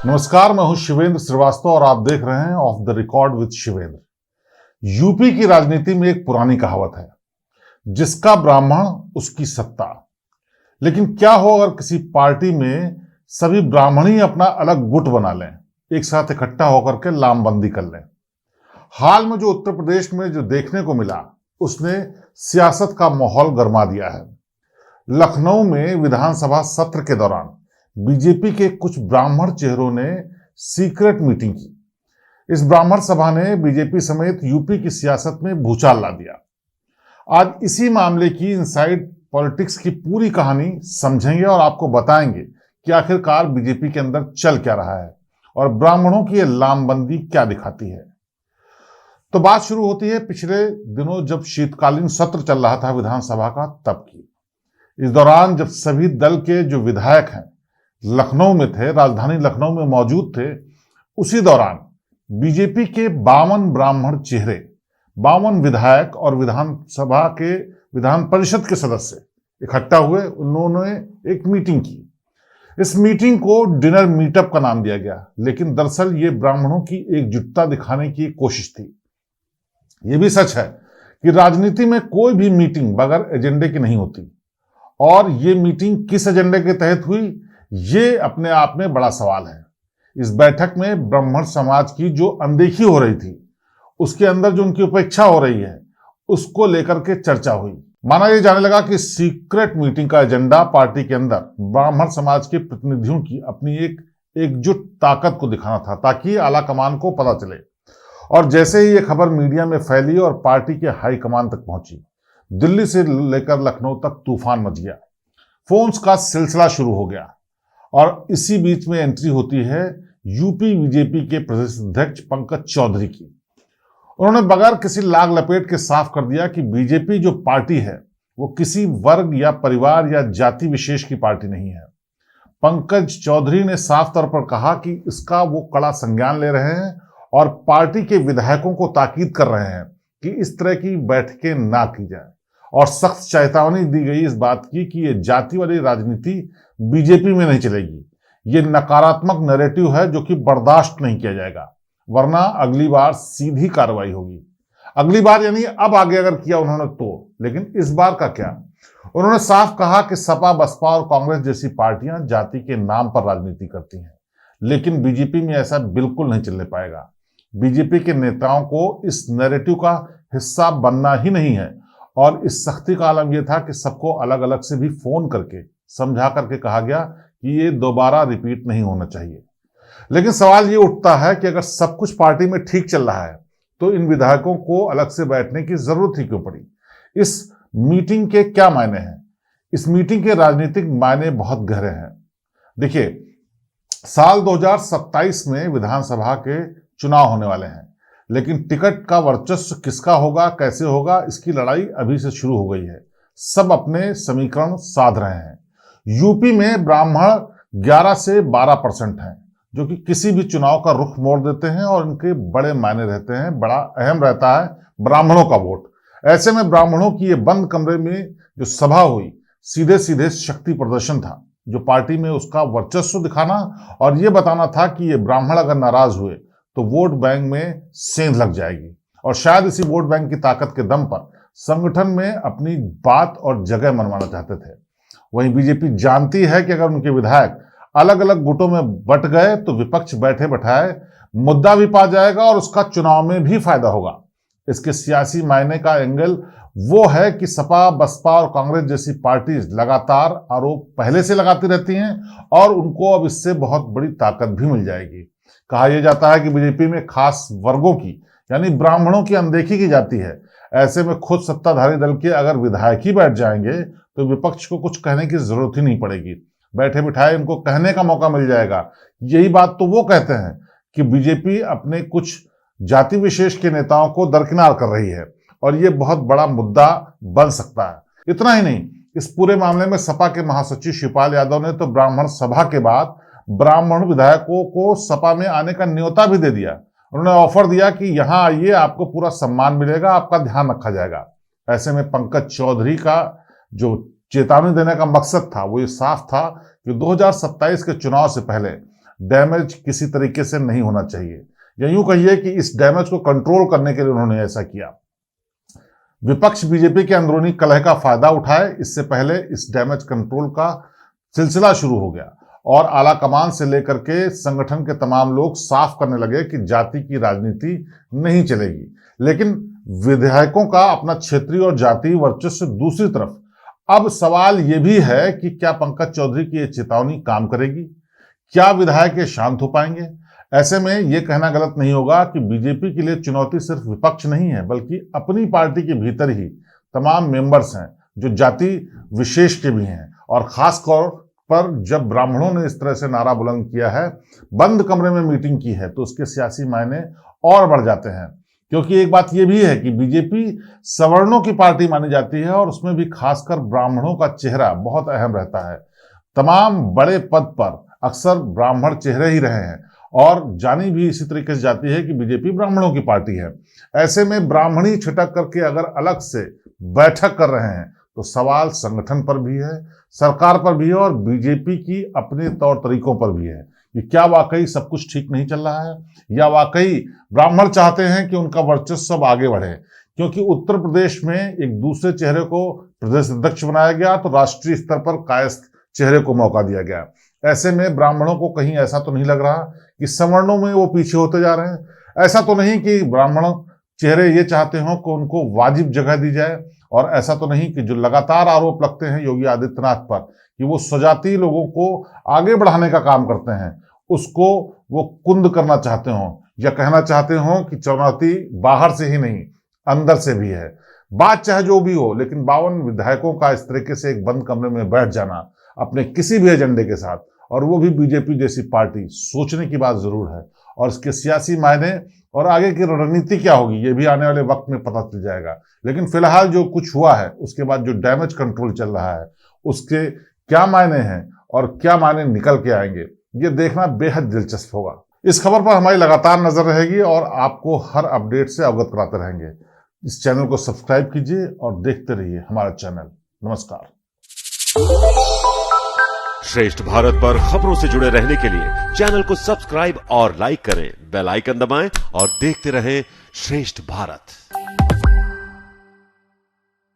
नमस्कार, मैं हूं शिवेंद्र श्रीवास्तव और आप देख रहे हैं of the record with Shivendra. UP की राजनीति में एक पुरानी कहावत है, जिसका ब्राह्मण उसकी सत्ता। लेकिन क्या हो अगर किसी पार्टी में सभी ब्राह्मण ही अपना अलग गुट बना लें, एक साथ इकट्ठा होकर के लामबंदी कर लें। हाल में जो उत्तर प्रदेश में जो देखने को मिला, उसने सियासत का माहौल गरमा दिया है। लखनऊ में विधानसभा सत्र के दौरान बीजेपी के कुछ ब्राह्मण चेहरों ने सीक्रेट मीटिंग की। इस ब्राह्मण सभा ने बीजेपी समेत यूपी की सियासत में भूचाल ला दिया। आज इसी मामले की इनसाइड पॉलिटिक्स की पूरी कहानी समझेंगे और आपको बताएंगे कि आखिरकार बीजेपी के अंदर चल क्या रहा है और ब्राह्मणों की यह लामबंदी क्या दिखाती है। तो बात शुरू होती है पिछले दिनों जब शीतकालीन सत्र चल रहा था विधानसभा का, तब की। इस दौरान जब सभी दल के जो विधायक हैं लखनऊ में थे, राजधानी लखनऊ में मौजूद थे, उसी दौरान बीजेपी के 52 ब्राह्मण चेहरे, 52 विधायक और विधानसभा के विधान परिषद के सदस्य इकट्ठा हुए। उन्होंने एक मीटिंग की। इस मीटिंग को डिनर मीटअप का नाम दिया गया, लेकिन दरअसल ये ब्राह्मणों की एकजुटता दिखाने की कोशिश थी। यह भी सच है कि राजनीति में कोई भी मीटिंग बगैर एजेंडे की नहीं होती, और ये मीटिंग किस एजेंडे के तहत हुई, ये अपने आप में बड़ा सवाल है। इस बैठक में ब्राह्मण समाज की जो अनदेखी हो रही थी, उसके अंदर जो उनकी उपेक्षा हो रही है, उसको लेकर के चर्चा हुई। माना यह जाने लगा कि सीक्रेट मीटिंग का एजेंडा पार्टी के अंदर ब्राह्मण समाज के प्रतिनिधियों की अपनी एक एकजुट ताकत को दिखाना था, ताकि आला कमान को पता चले। और जैसे ही ये खबर मीडिया में फैली और पार्टी के हाईकमान तक पहुंची, दिल्ली से लेकर लखनऊ तक तूफान मच गया। फोन्स का सिलसिला शुरू हो गया और इसी बीच में एंट्री होती है यूपी बीजेपी के प्रदेश अध्यक्ष पंकज चौधरी की। उन्होंने बगैर किसी लाग लपेट के साफ कर दिया कि बीजेपी जो पार्टी है वो किसी वर्ग या परिवार या जाति विशेष की पार्टी नहीं है। पंकज चौधरी ने साफ तौर पर कहा कि इसका वो कड़ा संज्ञान ले रहे हैं और पार्टी के विधायकों को ताकीद कर रहे हैं कि इस तरह की बैठकें ना की जाए, और सख्त चेतावनी दी गई इस बात की कि ये जाति वाली राजनीति बीजेपी में नहीं चलेगी। ये नकारात्मक नैरेटिव है जो कि बर्दाश्त नहीं किया जाएगा, वरना अगली बार सीधी कार्रवाई होगी। अगली बार यानी अब आगे अगर किया उन्होंने तो, लेकिन इस बार का क्या? उन्होंने साफ कहा कि सपा, बसपा और कांग्रेस जैसी पार्टियां जाति के नाम पर राजनीति करती हैं, लेकिन बीजेपी में ऐसा बिल्कुल नहीं चलने पाएगा। बीजेपी के नेताओं को इस नैरेटिव का हिस्सा बनना ही नहीं है। और इस सख्ती का आलम यह था कि सबको अलग अलग से भी फोन करके समझा करके कहा गया कि ये दोबारा रिपीट नहीं होना चाहिए। लेकिन सवाल ये उठता है कि अगर सब कुछ पार्टी में ठीक चल रहा है तो इन विधायकों को अलग से बैठने की जरूरत ही क्यों पड़ी? इस मीटिंग के क्या मायने हैं? इस मीटिंग के राजनीतिक मायने बहुत गहरे हैं। देखिए, साल 2027 में विधानसभा के चुनाव होने वाले हैं, लेकिन टिकट का वर्चस्व किसका होगा, कैसे होगा, इसकी लड़ाई अभी से शुरू हो गई है। सब अपने समीकरण साध रहे हैं। यूपी में ब्राह्मण 11 से 12% हैं, जो कि किसी भी चुनाव का रुख मोड़ देते हैं और इनके बड़े मायने रहते हैं। बड़ा अहम रहता है ब्राह्मणों का वोट। ऐसे में ब्राह्मणों की ये बंद कमरे में जो सभा हुई, सीधे सीधे शक्ति प्रदर्शन था, जो पार्टी में उसका वर्चस्व दिखाना और ये बताना था कि ये ब्राह्मण अगर नाराज हुए तो वोट बैंक में सेंध लग जाएगी। और शायद इसी वोट बैंक की ताकत के दम पर संगठन में अपनी बात और जगह मनवाना चाहते थे। वहीं बीजेपी जानती है कि अगर उनके विधायक अलग अलग गुटों में बट गए तो विपक्ष बैठे बैठाए मुद्दा भी पा जाएगा और उसका चुनाव में भी फायदा होगा। इसके सियासी मायने का एंगल वो है कि सपा, बसपा और कांग्रेस जैसी पार्टी लगातार आरोप पहले से लगाती रहती हैं और उनको अब इससे बहुत बड़ी ताकत भी मिल जाएगी। कहा यह जाता है कि बीजेपी में खास वर्गों की यानी ब्राह्मणों की अनदेखी की जाती है। ऐसे में खुद सत्ताधारी दल के अगर विधायक ही बैठ जाएंगे तो विपक्ष को कुछ कहने की जरूरत ही नहीं पड़ेगी। बैठे बिठाए इनको कहने का मौका मिल जाएगा। यही बात तो वो कहते हैं कि बीजेपी अपने कुछ जाति विशेष के नेताओं को दरकिनार कर रही है और ये बहुत बड़ा मुद्दा बन सकता है। इतना ही नहीं, इस पूरे मामले में सपा के महासचिव शिवपाल यादव ने तो ब्राह्मण सभा के बाद ब्राह्मण विधायकों को सपा में आने का न्योता भी दे दिया। उन्होंने ऑफर दिया कि यहां आइए, आपको पूरा सम्मान मिलेगा, आपका ध्यान रखा जाएगा। ऐसे में पंकज चौधरी का जो चेतावनी देने का मकसद था वो ये साफ था कि 2027 के चुनाव से पहले डैमेज किसी तरीके से नहीं होना चाहिए, या यूं कहिए कि इस डैमेज को कंट्रोल करने के लिए उन्होंने ऐसा किया। विपक्ष बीजेपी के अंदरूनी कलह का फायदा उठाए, इससे पहले इस डैमेज कंट्रोल का सिलसिला शुरू हो गया और आला कमान से लेकर के संगठन के तमाम लोग साफ करने लगे कि जाति की राजनीति नहीं चलेगी। लेकिन विधायकों का अपना क्षेत्रीय और जातीय वर्चस्व दूसरी तरफ। अब सवाल यह भी है कि क्या पंकज चौधरी की यह चेतावनी काम करेगी? क्या विधायक ये शांत हो पाएंगे? ऐसे में यह कहना गलत नहीं होगा कि बीजेपी के लिए चुनौती सिर्फ विपक्ष नहीं है, बल्कि अपनी पार्टी के भीतर ही तमाम मेंबर्स हैं जो जाति विशेष के भी हैं। और खास तौर पर जब ब्राह्मणों ने इस तरह से नारा बुलंद किया है, बंद कमरे में मीटिंग की है, तो उसके सियासी मायने और बढ़ जाते हैं। क्योंकि एक बात यह भी है कि बीजेपी सवर्णों की पार्टी मानी जाती है और उसमें भी खासकर ब्राह्मणों का चेहरा बहुत अहम रहता है। तमाम बड़े पद पर अक्सर ब्राह्मण चेहरे ही रहे हैं और जानी भी इसी तरीके से जाती है कि बीजेपी ब्राह्मणों की पार्टी है। ऐसे में ब्राह्मणी छिटक करके अगर अलग से बैठक कर रहे हैं तो सवाल संगठन पर भी है, सरकार पर भी है और बीजेपी की अपने तौर तरीकों पर भी है कि क्या वाकई सब कुछ ठीक नहीं चल रहा है, या वाकई ब्राह्मण चाहते हैं कि उनका वर्चस्व सब आगे बढ़े। क्योंकि उत्तर प्रदेश में एक दूसरे चेहरे को प्रदेश अध्यक्ष बनाया गया तो राष्ट्रीय स्तर पर कायस्थ चेहरे को मौका दिया गया। ऐसे में ब्राह्मणों को कहीं ऐसा तो नहीं लग रहा कि सवर्णों में वो पीछे होते जा रहे हैं। ऐसा तो नहीं कि ब्राह्मण चेहरे ये चाहते हो कि उनको वाजिब जगह दी जाए, और ऐसा तो नहीं कि जो लगातार आरोप लगते हैं योगी आदित्यनाथ पर कि वो स्वजातीय लोगों को आगे बढ़ाने का काम करते हैं, उसको वो कुंद करना चाहते हो, या कहना चाहते हो कि चुनौती बाहर से ही नहीं अंदर से भी है। बात चाहे जो भी हो, लेकिन 52 विधायकों का इस तरीके से एक बंद कमरे में बैठ जाना अपने किसी भी एजेंडे के साथ, और वो भी बीजेपी जैसी पार्टी, सोचने की बात जरूर है। और इसके सियासी मायने और आगे की रणनीति क्या होगी ये भी आने वाले वक्त में पता चल जाएगा। लेकिन फिलहाल जो कुछ हुआ है उसके बाद जो डैमेज कंट्रोल चल रहा है उसके क्या मायने हैं और क्या मायने निकल के आएंगे, ये देखना बेहद दिलचस्प होगा। इस खबर पर हमारी लगातार नजर रहेगी और आपको हर अपडेट से अवगत कराते रहेंगे। इस चैनल को सब्सक्राइब कीजिए और देखते रहिए हमारा चैनल। नमस्कार। श्रेष्ठ भारत पर खबरों से जुड़े रहने के लिए चैनल को सब्सक्राइब और लाइक करें, बेल आइकन दबाएं और देखते रहें श्रेष्ठ भारत।